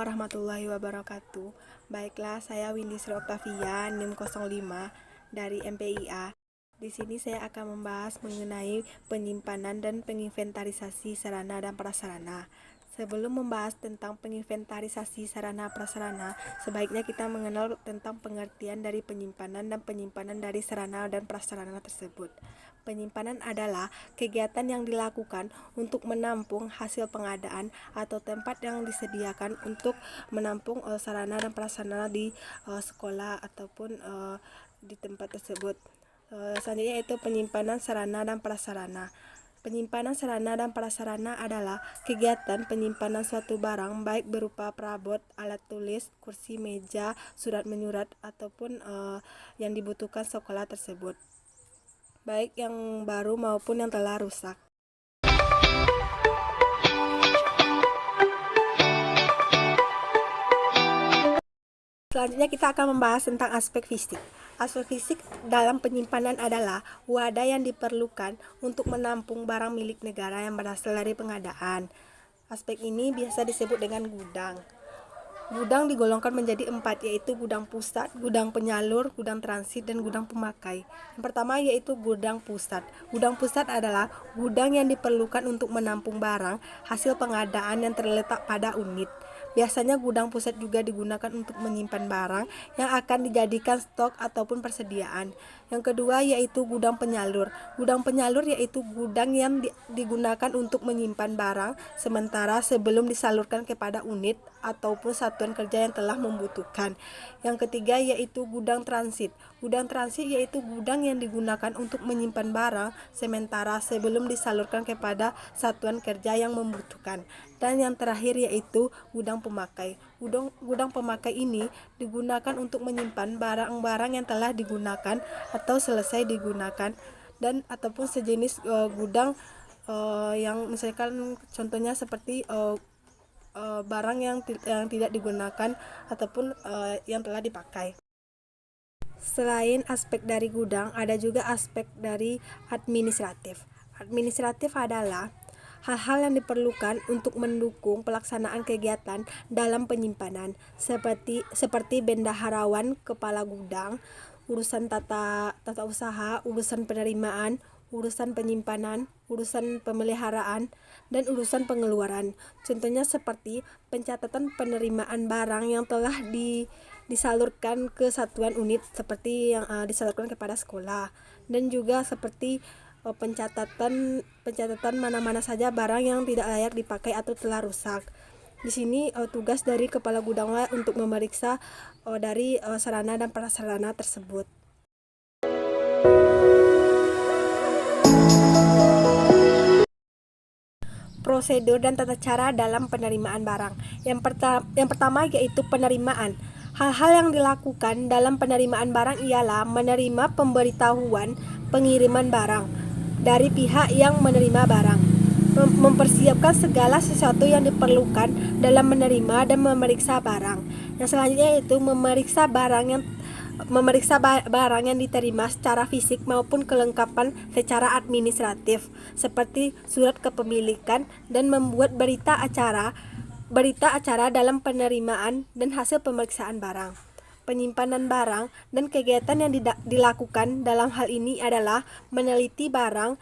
warahmatullahi wabarakatuh. Baiklah, saya Windy Sri Octavia, NIM 05 dari MPIA. Di sini saya akan membahas mengenai penyimpanan dan penginventarisasi sarana dan prasarana. Sebelum membahas tentang penginventarisasi sarana prasarana, sebaiknya kita mengenal tentang pengertian dari penyimpanan dan penyimpanan dari sarana dan prasarana tersebut. Penyimpanan adalah kegiatan yang dilakukan untuk menampung hasil pengadaan atau tempat yang disediakan untuk menampung sarana dan prasarana di sekolah ataupun di tempat tersebut. Selanjutnya yaitu penyimpanan sarana dan prasarana. Penyimpanan sarana dan prasarana adalah kegiatan penyimpanan suatu barang baik berupa perabot, alat tulis, kursi, meja, surat menyurat ataupun yang dibutuhkan sekolah tersebut, baik yang baru maupun yang telah rusak. Selanjutnya kita akan membahas tentang aspek fisik. Aspek fisik dalam penyimpanan adalah wadah yang diperlukan untuk menampung barang milik negara yang berasal dari pengadaan. Aspek ini biasa disebut dengan gudang. Gudang digolongkan menjadi 4, yaitu gudang pusat, gudang penyalur, gudang transit, dan gudang pemakai. Yang pertama yaitu gudang pusat. Gudang pusat adalah gudang yang diperlukan untuk menampung barang hasil pengadaan yang terletak pada unit. Biasanya gudang pusat juga digunakan untuk menyimpan barang yang akan dijadikan stok ataupun persediaan. Yang kedua yaitu gudang penyalur. Gudang penyalur yaitu gudang yang digunakan untuk menyimpan barang sementara sebelum disalurkan kepada unit ataupun satuan kerja yang telah membutuhkan. Yang ketiga yaitu gudang transit. Gudang transit yaitu gudang yang digunakan untuk menyimpan barang sementara sebelum disalurkan kepada satuan kerja yang membutuhkan. Dan yang terakhir yaitu gudang pemakai. Gudang pemakai ini digunakan untuk menyimpan barang-barang yang telah digunakan atau selesai digunakan dan ataupun sejenis gudang yang misalkan contohnya seperti barang yang tidak digunakan ataupun yang telah dipakai. Selain aspek dari gudang, ada juga aspek dari administratif. Administratif adalah hal-hal yang diperlukan untuk mendukung pelaksanaan kegiatan dalam penyimpanan, seperti bendaharawan kepala gudang, urusan tata usaha, urusan penerimaan, urusan penyimpanan, urusan pemeliharaan, dan urusan pengeluaran. Contohnya seperti pencatatan penerimaan barang yang telah disalurkan ke satuan unit seperti yang disalurkan kepada sekolah, dan juga seperti pencatatan mana-mana saja barang yang tidak layak dipakai atau telah rusak. Di sini tugas dari kepala gudanglah untuk memeriksa dari sarana dan prasarana tersebut. Prosedur dan tata cara dalam penerimaan barang. Yang pertama yaitu penerimaan. Hal-hal yang dilakukan dalam penerimaan barang ialah menerima pemberitahuan pengiriman barang dari pihak yang menerima barang, mempersiapkan segala sesuatu yang diperlukan dalam menerima dan memeriksa barang. Yang selanjutnya yaitu memeriksa barang yang diterima secara fisik maupun kelengkapan secara administratif seperti surat kepemilikan dan membuat berita acara dalam penerimaan dan hasil pemeriksaan barang. Penyimpanan barang dan kegiatan yang dilakukan dalam hal ini adalah meneliti barang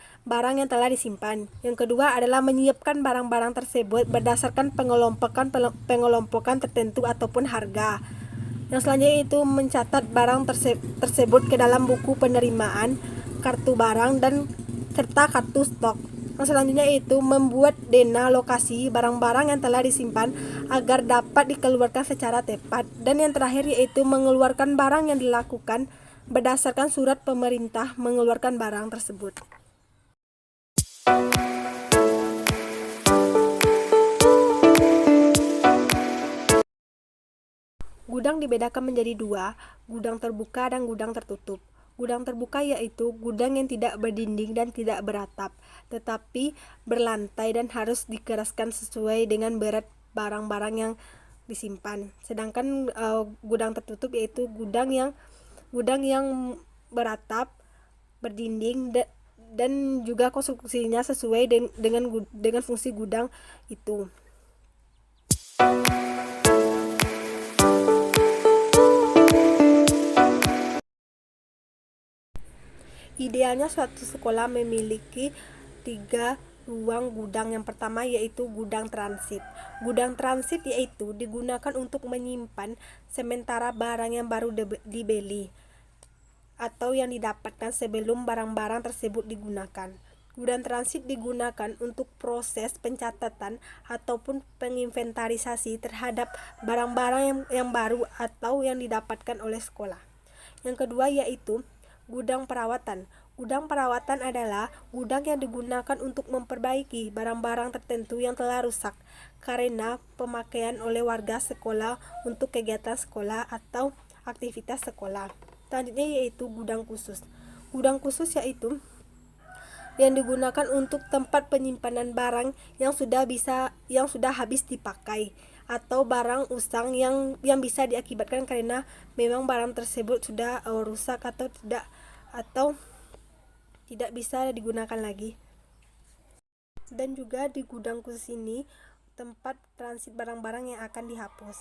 yang telah disimpan. Yang kedua adalah menyiapkan barang-barang tersebut berdasarkan pengelompokan tertentu ataupun harga. Yang selanjutnya itu mencatat barang tersebut ke dalam buku penerimaan, kartu barang, dan serta kartu stok. Yang selanjutnya itu membuat dena lokasi barang-barang yang telah disimpan agar dapat dikeluarkan secara tepat. Dan yang terakhir yaitu mengeluarkan barang yang dilakukan berdasarkan surat pemerintah mengeluarkan barang tersebut. Gudang dibedakan menjadi 2, gudang terbuka dan gudang tertutup. Gudang terbuka yaitu gudang yang tidak berdinding dan tidak beratap, tetapi berlantai dan harus dikeraskan sesuai dengan berat barang-barang yang disimpan. Sedangkan gudang tertutup yaitu gudang yang beratap, berdinding dan juga konstruksinya sesuai dengan fungsi gudang itu. Idealnya suatu sekolah memiliki 3 ruang gudang. Yang pertama yaitu gudang transit. Gudang transit yaitu digunakan untuk menyimpan sementara barang yang baru dibeli atau yang didapatkan sebelum barang-barang tersebut digunakan. Gudang transit digunakan untuk proses pencatatan ataupun penginventarisasi terhadap barang-barang yang baru atau yang didapatkan oleh sekolah. Yang kedua yaitu gudang perawatan. Gudang perawatan adalah gudang yang digunakan untuk memperbaiki barang-barang tertentu yang telah rusak karena pemakaian oleh warga sekolah untuk kegiatan sekolah atau aktivitas sekolah. Selanjutnya yaitu gudang khusus. Gudang khusus yaitu yang digunakan untuk tempat penyimpanan barang yang sudah habis dipakai atau barang usang yang bisa diakibatkan karena memang barang tersebut sudah rusak atau tidak bisa digunakan lagi. Dan juga di gudang khusus ini tempat transit barang-barang yang akan dihapus.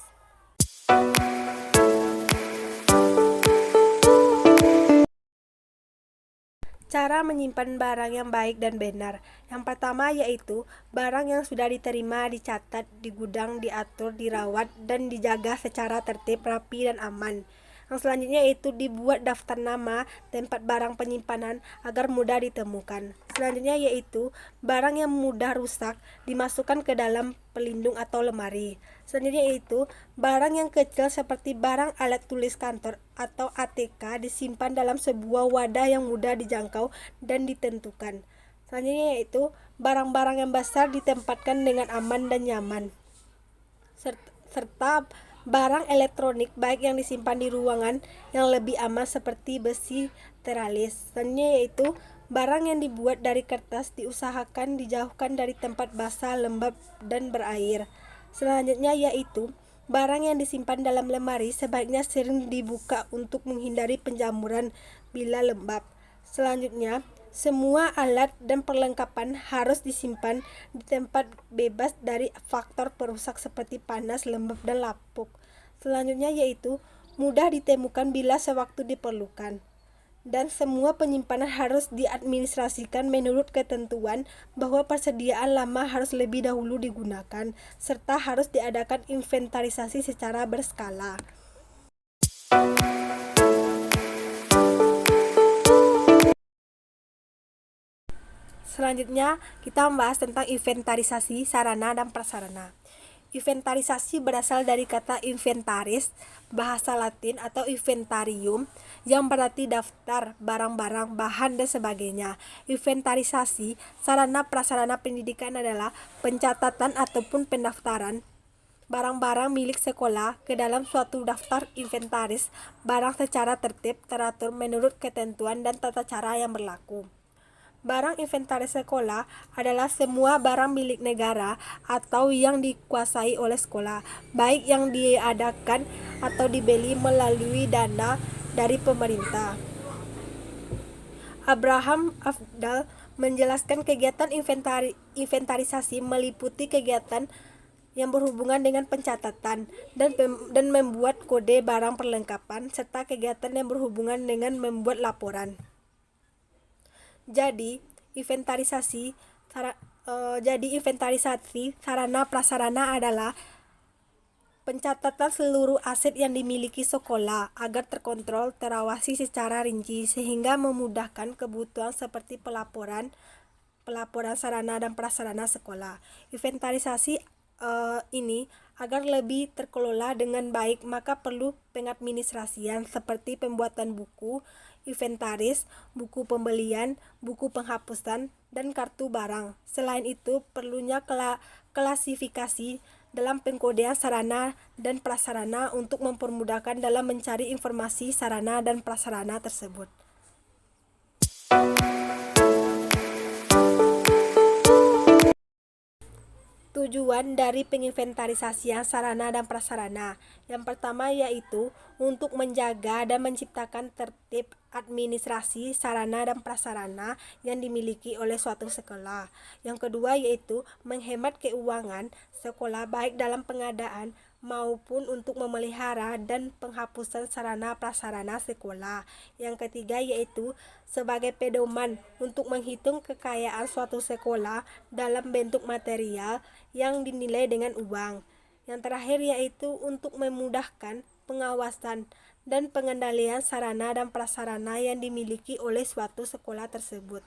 Cara menyimpan barang yang baik dan benar. Yang pertama yaitu barang yang sudah diterima dicatat di gudang, diatur, dirawat, dan dijaga secara tertib, rapi, dan aman. Yang selanjutnya yaitu dibuat daftar nama tempat barang penyimpanan agar mudah ditemukan. Selanjutnya yaitu barang yang mudah rusak dimasukkan ke dalam pelindung atau lemari. Selanjutnya yaitu barang yang kecil seperti barang alat tulis kantor atau ATK disimpan dalam sebuah wadah yang mudah dijangkau dan ditentukan. Selanjutnya yaitu barang-barang yang besar ditempatkan dengan aman dan nyaman. Serta barang elektronik baik yang disimpan di ruangan yang lebih aman seperti besi teralis. Selanjutnya yaitu barang yang dibuat dari kertas diusahakan dijauhkan dari tempat basah, lembab, dan berair. Selanjutnya yaitu barang yang disimpan dalam lemari sebaiknya sering dibuka untuk menghindari penjamuran bila lembab. Selanjutnya, semua alat dan perlengkapan harus disimpan di tempat bebas dari faktor perusak seperti panas, lembab, dan lapuk. Selanjutnya yaitu mudah ditemukan bila sewaktu diperlukan. Dan semua penyimpanan harus diadministrasikan menurut ketentuan bahwa persediaan lama harus lebih dahulu digunakan, serta harus diadakan inventarisasi secara berskala. Selanjutnya, kita membahas tentang inventarisasi sarana dan prasarana. Inventarisasi berasal dari kata inventaris, bahasa Latin atau inventarium, yang berarti daftar, barang-barang, bahan, dan sebagainya. Inventarisasi sarana prasarana pendidikan adalah pencatatan ataupun pendaftaran barang-barang milik sekolah ke dalam suatu daftar inventaris barang secara tertib, teratur menurut ketentuan dan tata cara yang berlaku. Barang inventaris sekolah adalah semua barang milik negara atau yang dikuasai oleh sekolah, baik yang diadakan atau dibeli melalui dana dari pemerintah. Abraham Afdal menjelaskan kegiatan inventarisasi meliputi kegiatan yang berhubungan dengan pencatatan dan membuat kode barang perlengkapan serta kegiatan yang berhubungan dengan membuat laporan. Jadi inventarisasi sarana prasarana adalah pencatatan seluruh aset yang dimiliki sekolah agar terkontrol, terawasi secara rinci sehingga memudahkan kebutuhan seperti pelaporan sarana dan prasarana sekolah. Inventarisasi ini agar lebih terkelola dengan baik maka perlu pengadministrasian seperti pembuatan buku inventaris, buku pembelian, buku penghapusan, dan kartu barang. Selain itu, perlunya klasifikasi dalam pengkodean sarana dan prasarana untuk mempermudahkan dalam mencari informasi sarana dan prasarana tersebut. Tujuan dari penginventarisasian sarana dan prasarana. Yang pertama yaitu untuk menjaga dan menciptakan tertib administrasi sarana dan prasarana yang dimiliki oleh suatu sekolah. Yang kedua yaitu menghemat keuangan sekolah baik dalam pengadaan maupun untuk memelihara dan penghapusan sarana prasarana sekolah. Yang ketiga yaitu sebagai pedoman untuk menghitung kekayaan suatu sekolah dalam bentuk material yang dinilai dengan uang. Yang terakhir yaitu untuk memudahkan pengawasan dan pengendalian sarana dan prasarana yang dimiliki oleh suatu sekolah tersebut.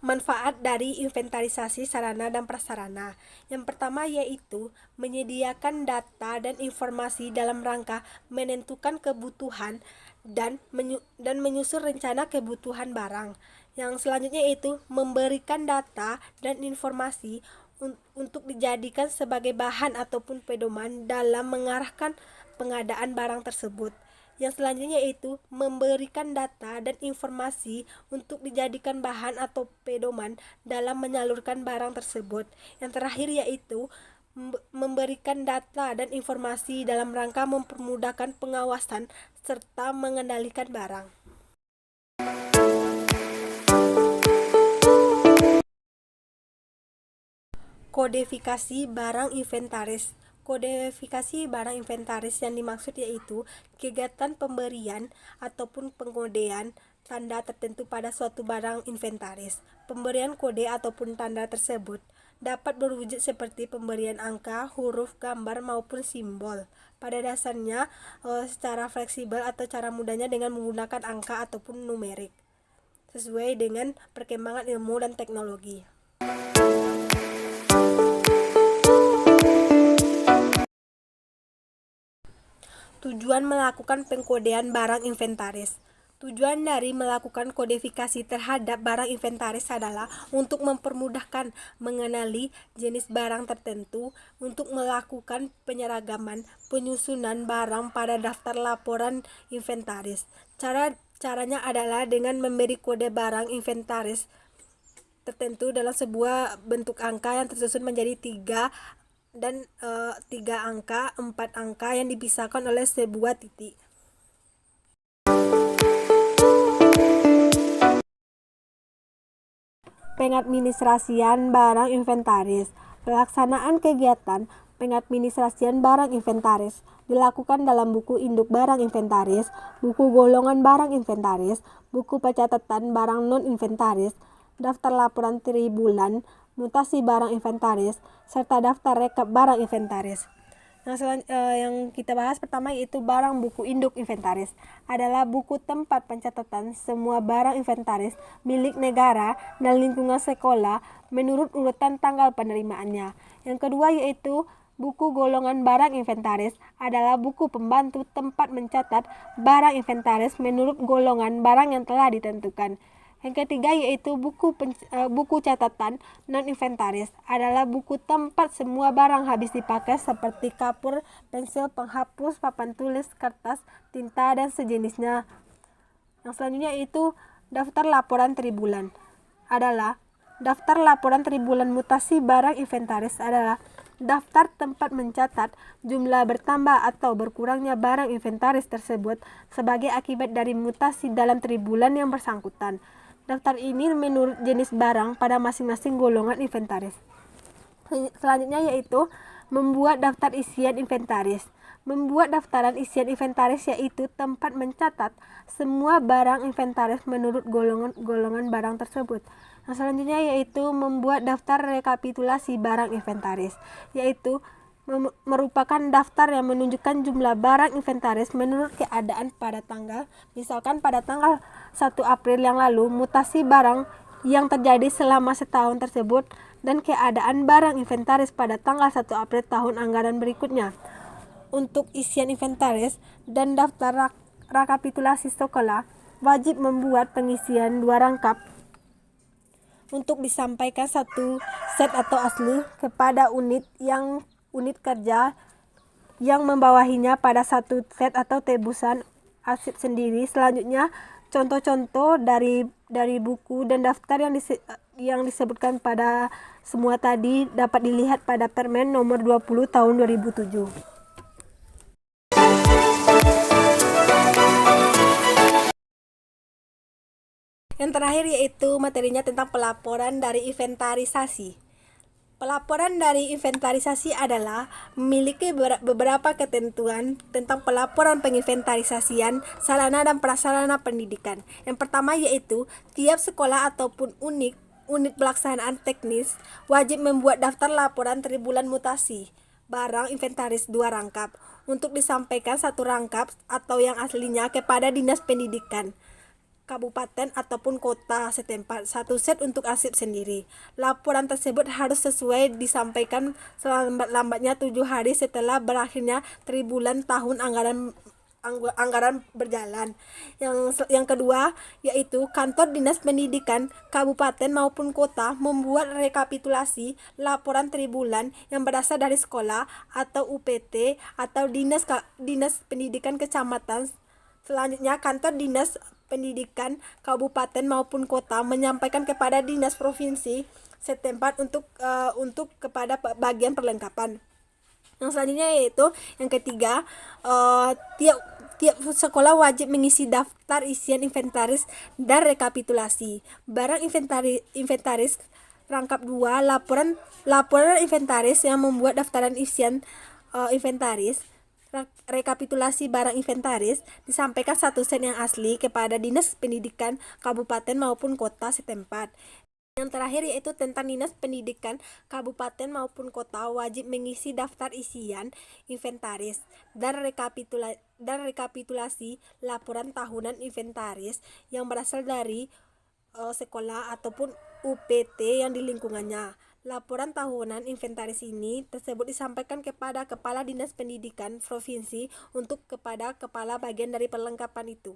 Manfaat dari inventarisasi sarana dan prasarana. Yang pertama yaitu menyediakan data dan informasi dalam rangka menentukan kebutuhan dan menyusun rencana kebutuhan barang. Yang selanjutnya yaitu memberikan data dan informasi untuk dijadikan sebagai bahan ataupun pedoman dalam mengarahkan pengadaan barang tersebut. Yang selanjutnya yaitu memberikan data dan informasi untuk dijadikan bahan atau pedoman dalam menyalurkan barang tersebut. Yang terakhir yaitu memberikan data dan informasi dalam rangka mempermudahkan pengawasan serta mengendalikan barang. Kodifikasi barang inventaris. Kodifikasi barang inventaris yang dimaksud yaitu kegiatan pemberian ataupun pengkodean tanda tertentu pada suatu barang inventaris. Pemberian kode ataupun tanda tersebut dapat berwujud seperti pemberian angka, huruf, gambar maupun simbol. Pada dasarnya secara fleksibel atau cara mudahnya dengan menggunakan angka ataupun numerik sesuai dengan perkembangan ilmu dan teknologi. Tujuan melakukan pengkodean barang inventaris. Tujuan dari melakukan kodifikasi terhadap barang inventaris adalah untuk mempermudahkan mengenali jenis barang tertentu, untuk melakukan penyeragaman penyusunan barang pada daftar laporan inventaris. Caranya adalah dengan memberi kode barang inventaris tertentu dalam sebuah bentuk angka yang tersusun menjadi 3 angka, 4 angka yang dipisahkan oleh sebuah titik. Pengadministrasian barang inventaris. Pelaksanaan kegiatan pengadministrasian barang inventaris dilakukan dalam buku induk barang inventaris, buku golongan barang inventaris, buku pencatatan barang non-inventaris, daftar laporan tribulan, mutasi barang inventaris, serta daftar rekap barang inventaris. Yang kita bahas pertama yaitu barang buku induk inventaris. Adalah buku tempat pencatatan semua barang inventaris milik negara dan lingkungan sekolah menurut urutan tanggal penerimaannya. Yang kedua yaitu buku golongan barang inventaris. Adalah buku pembantu tempat mencatat barang inventaris menurut golongan barang yang telah ditentukan. Yang ketiga yaitu buku catatan non-inventaris. Adalah buku tempat semua barang habis dipakai seperti kapur, pensil, penghapus, papan tulis, kertas, tinta, dan sejenisnya. Yang selanjutnya yaitu daftar laporan tribulan. Adalah daftar laporan tribulan mutasi barang inventaris adalah daftar tempat mencatat jumlah bertambah atau berkurangnya barang inventaris tersebut sebagai akibat dari mutasi dalam tribulan yang bersangkutan. Daftar ini menurut jenis barang pada masing-masing golongan inventaris. Selanjutnya yaitu membuat daftar isian inventaris. Membuat daftaran isian inventaris yaitu tempat mencatat semua barang inventaris menurut golongan barang tersebut. Yang selanjutnya yaitu membuat daftar rekapitulasi barang inventaris, yaitu merupakan daftar yang menunjukkan jumlah barang inventaris menurut keadaan pada tanggal. Misalkan pada tanggal 1 April yang lalu, mutasi barang yang terjadi selama setahun tersebut dan keadaan barang inventaris pada tanggal 1 April tahun anggaran berikutnya. Untuk isian inventaris dan daftar rekapitulasi sekolah, wajib membuat pengisian 2 rangkap untuk disampaikan satu set atau asli kepada unit kerja yang membawahinya pada satu set atau tebusan arsip sendiri. Selanjutnya, contoh-contoh dari buku dan daftar yang disebutkan pada semua tadi dapat dilihat pada Permen nomor 20 tahun 2007. Yang terakhir yaitu materinya tentang pelaporan dari inventarisasi. Pelaporan dari inventarisasi adalah memiliki beberapa ketentuan tentang pelaporan penginventarisasian sarana dan prasarana pendidikan. Yang pertama yaitu tiap sekolah ataupun unit pelaksanaan teknis wajib membuat daftar laporan tribulan mutasi barang inventaris 2 rangkap untuk disampaikan 1 rangkap atau yang aslinya kepada Dinas Pendidikan kabupaten ataupun kota setempat, 1 set untuk arsip sendiri. Laporan tersebut harus sesuai disampaikan selambat-lambatnya 7 hari setelah berakhirnya tribulan tahun anggaran berjalan. Yang kedua yaitu kantor Dinas Pendidikan kabupaten maupun kota membuat rekapitulasi laporan tribulan yang berasal dari sekolah atau UPT atau Dinas Pendidikan Kecamatan. Selanjutnya, kantor Dinas Pendidikan kabupaten maupun kota menyampaikan kepada dinas provinsi setempat untuk kepada bagian perlengkapan. Yang selanjutnya yaitu yang ketiga, tiap sekolah wajib mengisi daftar isian inventaris dan rekapitulasi barang inventaris rangkap 2 laporan inventaris yang membuat daftaran isian inventaris rekapitulasi barang inventaris disampaikan 1 set yang asli kepada Dinas Pendidikan kabupaten maupun kota setempat. Yang terakhir yaitu tentang Dinas Pendidikan kabupaten maupun kota wajib mengisi daftar isian inventaris dan rekapitulasi laporan tahunan inventaris yang berasal dari sekolah ataupun UPT yang di lingkungannya. Laporan tahunan inventaris ini tersebut disampaikan kepada Kepala Dinas Pendidikan Provinsi untuk kepada kepala bagian dari perlengkapan itu.